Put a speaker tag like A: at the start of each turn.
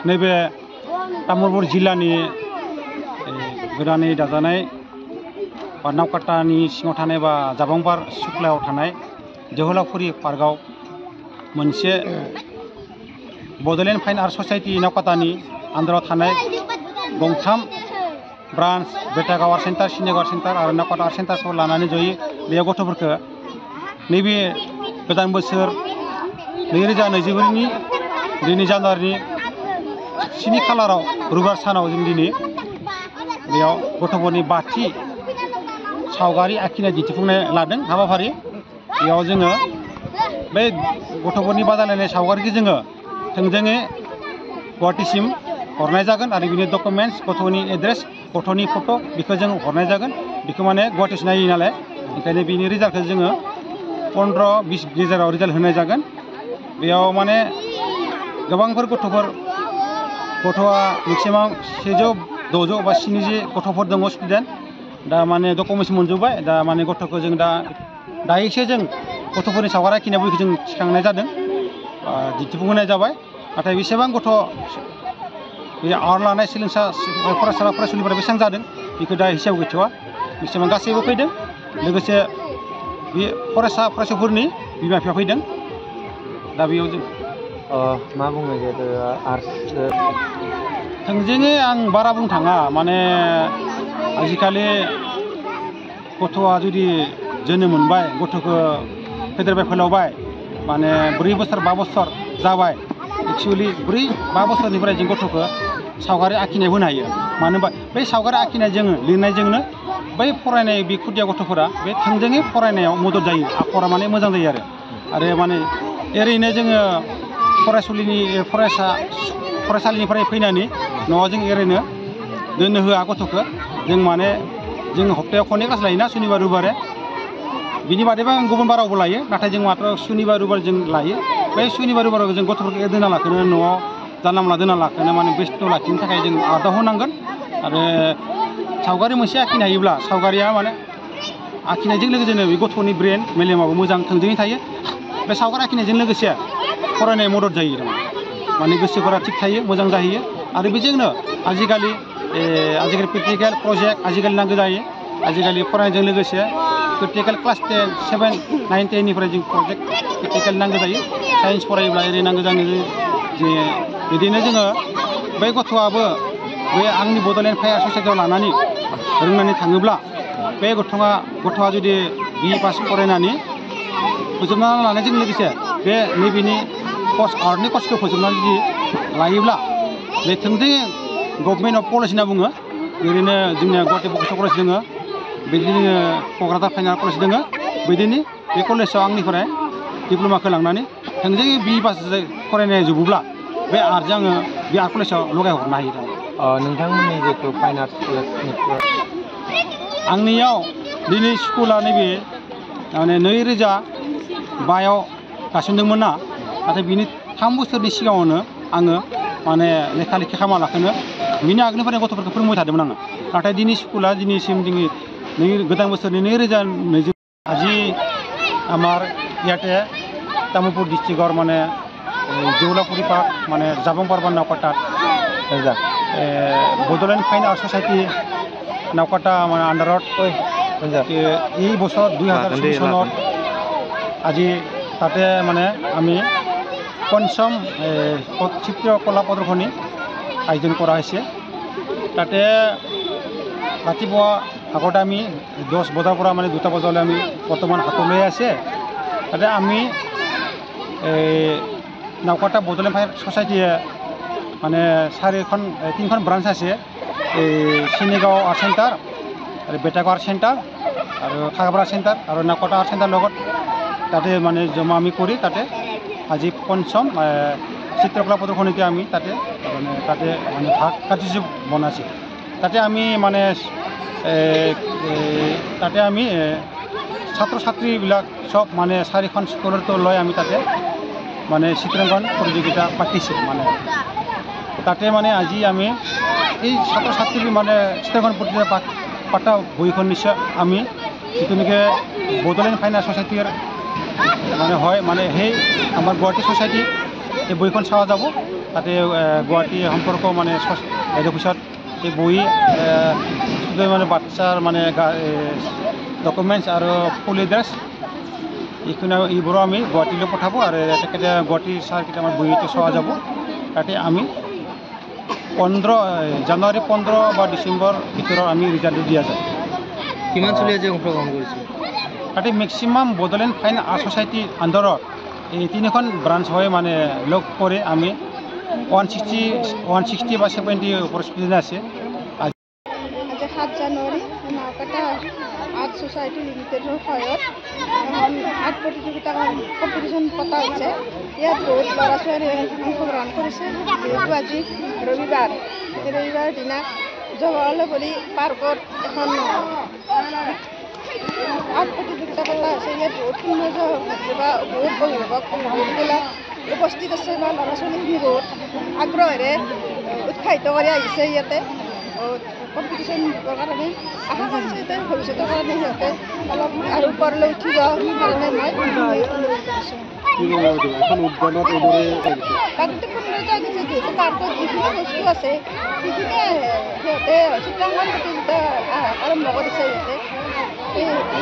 A: नैबे तामुलपुर जिल्लानि गोदानै दाजानाय बा नावकाटानि सिङाव थानाय बा जाबांबार सुक्लायाव थानाय जोहोलावफुरि पार्कआव मोनसे बड'लेण्ड फाइन आर्ट ससाइटि नावकाटानि आन्दाराव थानाय गंथाम ब्रान्च बेटागाव आर्ट सेन्टार सिनेगाव आर्ट सेन्टार आरो नावकाटा आर्ट सेन्टारखौ लानानै जयै बेयाव गथ'फोरखौ नैबे गोदान बोसोर 2024नि दिनै जानुवारिनि 7 खालाराव रुबिबार सानाव जों दिनै बेयाव गथ'फोरनि बाथि सावगारि आखिनाय दिन्थिफुंनाय लादों हाबाफारि। बेयाव जोङो बे गथ'फोरनि बादायलायनाय सावगारिखौ जोङो थोंजोङै गुवाहाटीसिम हरनाय जागोन आरो बिनि डकुमेन्टस गथ'नि एड्रेस गथ'नि फट' बेखौ जों हरनाय जागोन। बेखौ माने गुवाहाटीसो नायो नालाय ओंखायनो बिनि रिजाल्टखौ जोङो 15-20 गेजेराव रिजाल्ट होनाय जागोन। बेयाव माने गोबांफोर गथ'आ मेक्सिमाम 100-600 बा 70 गथ'फोर दङ स्टुडेन्ट दा माने डकुमेन्टस मोनजोब्बाय दा माने गथ'खौ जों दायोसो जों गथ'फोरनि सावगारि आखिनाय बयखौ जों थिखांनाय जादों दिन्थिफुंहोनाय जाबाय। नाथाय बेसेबां गथ' बे आर्ट लानाय फरायसाला फरायसुलिफोरा बेसेबां जादों बेखौ दा हिसाब गैथ'वा बेसेबां गासैबो फैदों लोगोसे बे फरायसाफोरनि बिमा बिफा फैदों दा बेयाव जों
B: मा बुङो जिहेतु आर्ट
A: थोंजोङै आं बारा बुंनो थाङा माने आजिखालि गथ'आ जुदि जोनोम मोनबाय गथ'खौ फेदेरबाय फोलावबाय माने 4 बोसोर 5 बोसोर जाबाय एक्चुअलि 4-5 बोसोरनिफ्राय जों गथ'खौ सावगारि आखिनाय होनो हायो। मानो होनबा बै सावगारि आखिनायजोंनो लिरनायजोंनो बै फरायनाय बे खुदिया गथ'फोरा बे थोंजोङै फरायनायाव मदद जायो आखरा माने मोजां जायो आरो माने ओरैनो जोङो फरायसालिनिफ्राय फैनानै न'आव जों ओरैनो दोननो होआ गथ'खौ जों माने जों हप्तायाव खननै क्लास लायोना सुनिबार रबिबारे बिनि बादैबा आं गुबुन बारावबो लायो नाथाय जों मात्र सुनिबार रबिबार जों लायो। बै सुनिबार रबिबाराव जों गथ'फोरखौ दोनना लाखोनो न'आव जानला मोनला दोनना लाखोनो माने बेस्थ' लाखिनो थाखाय जों आर्टआव होनांगोन आरो सावगारि मोनसे आखिनो हायोब्ला सावगारिया माने आखिनायजों लोगोसेनो बे गथ'नि ब्रेन मेलेमाबो मोजां थोंजोङै थायो। बे सावगारि आखिनायजों लोगोसे फरायनाय मदद जायो माने गोसोफोरा थिग थायो मोजां जाहैयो आरो बेजोंनो आजिखालि प्रेक्टिकेल प्रजेक्ट आजिखालि नांगौ जायो। आजिखालि फरायनायजों लोगोसे प्रेक्टिकेल क्लास 10, 7, 9, 10निफ्राय जों प्रजेक्ट प्रेक्टिकेल नांगौ जायो। साइन्स फरायोब्ला ओरै नांगौ जायो जे बिदिनो जोङो बै गथ'आबो बे आंनि बड'लेण्ड फाइन आर्ट ससाइटियाव लानानै रोंनानै थाङोब्ला बे गथ'आ जुदि BE पास फरायनानै फोजोबना लानायजों लोगोसे बे नैबेनि आर्टनि कर्सखौ फोजोबनानै जुदि लायोब्ला बे थोंजोङै गभर्नमेन्ट अफ कलेज होनना बुङो ओरैनो जोंनिया गुवाहाटी भकेसनेल कलेज दङ बिदिनो क'क्राझार फाइन आर्ट कलेज दङ बिदिनो बे कलेजाव आंनिफ्राय डिप्ल'माखौ लांनानै थोंजोङै BE पास फरायनाय जोबोब्ला बे आर्टजों आङो बे आर्ट कलेजाव लगायहरनो हायो।
B: नोंथांमोननि जिहेतु फाइन आर्ट कलेजनिफ्राय
A: आंनियाव दिनै स्कुला नैबे माने 2005आव गायसनदोंमोन ना नाथाय बिनि 3 बोसोरनि सिगाङावनो आङो माने लेखा खालामालाखौनो बिनि आगोलनिफ्रायनो गथ'फोरखौ फोरोंबाय थादोंमोन आङो नाथाय दिनै स्कुला दिनैसिम गोदान बोसोरनि 2020 আজি আমার ইয়াতে তামুলপুর ডিস্ট্রিক্টর মানে जोहोलावफुरि पार्क মানে জাবংপার বা নাওকাটা বড'লেণ্ড ফাইন আর্ট সসাইটি নাওকাটা মানে আন্ডাৰত এই বছৰ 2024 চনত আজি তাতে মানে আমি পঞ্চম চিত্ৰকলা প্ৰদৰ্শনী আয়োজন কৰা হৈছে। তাতে ৰাতিপুৱা আগতে আমি 10 বজাৰ পৰা মানে 2টা বজালৈ আমি বৰ্তমান হাতলৈ আছে। তাতে আমি নাওকাটা বড'লেণ্ড ফাইন সচাইটিয়ে মানে 3খন ব্ৰাঞ্চ আছে চিনেগাঁও আৰ্ট চেণ্টাৰ আৰু বেটাগাঁও আৰ্ট চেণ্টাৰ আৰু খাগাপাৰা চেণ্টাৰ আৰু নাওকাটা আৰ্ট চেণ্টাৰ লগত তাতে মানে জমা আমি কৰি তাতে আজি পঞ্চম চিত্ৰকলা প্ৰদৰ্শনীতে আমি তাতে মানে ভাগ কাৰ্যসূচী বনাইছোঁ। তাতে আমি মানে ছাত্ৰ ছাত্ৰীবিলাক সব মানে 4খন স্কুলৰ লৈ আমি তাতে মানে চিত্ৰাংকন প্ৰতিযোগিতা পাতিছোঁ। মানে তাতে মানে আজি আমি এই ছাত্ৰ ছাত্ৰীৰ মানে চিত্ৰাংকন প্ৰতিযোগিতা পাতা বহিখন নিশ্চয় আমি যিটো নেকি বড'লেণ্ড ফাইন আৰ্ট সচাইটিৰ মানে হয় মানে সেই আমাৰ গুৱাহাটী ছ'চাইটি এই বহিখন চাৱা যাব তাতে গুৱাহাটী সম্পৰ্ক মানে হেড অফিচত এই বহি মানে বাচ্চাৰ মানে ডকুমেণ্টছ আৰু ফুল এড্ৰেছ এইবোৰো আমি গুৱাহাটীলৈ পঠাব আৰু তেখেতে গুৱাহাটীৰ ছাৰকেইটা আমাৰ বহিটো চোৱা যাব তাতে আমি 15 জানুৱাৰী 15 বা ডিচেম্বৰ ভিতৰত আমি ৰিজাল্টটো দিয়া যায়
B: কিমান চলি আছে অংশগ্ৰহণ কৰিছে
A: তাতে মেক্সিমাম বডোলেণ্ড ফাইন আৰ্ট ছ'চাইটিৰ আণ্ডাৰত এই তিনিখন ব্ৰাঞ্চ হৈ মানে লগ কৰি আমি 160 বা 70 ওপৰ ষ্টুডেণ্ট আছে
C: আজি 7 জানুৱাৰী নাওকাটা আৰ্ট ছ'চাইটি লিমিটেডৰ সহায়ত এখন আৰ্ট প্ৰতিযোগিতা কম্পিটিশ্যন পতা হৈছে ইয়াত বহুত ল'ৰা ছোৱালীয়ে অংশগ্ৰহণ কৰিছে যিহেতু আজি ৰবিবাৰ দিনা জৱাহৰলাল পাৰ্কত এখন আৰ্ট প্ৰতিযোগিতা পতা হৈছে ইয়াত বহুত সৌন্দৰ্য বা বহুত অভিভাৱক অভিভাৱকবিলাক উপস্থিত আছে বা ল'ৰা ছোৱালীখিনি বহুত আগ্ৰহেৰে উৎসাহিত কৰি আহিছে ইয়াতে কম্পিটিশ্যন দিবৰ কাৰণে আশা কৰিছে যে ভৱিষ্যতৰ কাৰণে সিহঁতে অলপ আৰু ওপৰলৈ উঠিব কাৰণে মই প্ৰাকৃতিক সৌন্দৰ্য আহিছে যিহেতু পাৰ্কত যিখিনি বস্তু আছে সেইখিনিয়ে সিহঁতে চিত্ৰাংকন প্ৰতিযোগিতা আৰম্ভ কৰিছে সিহঁতে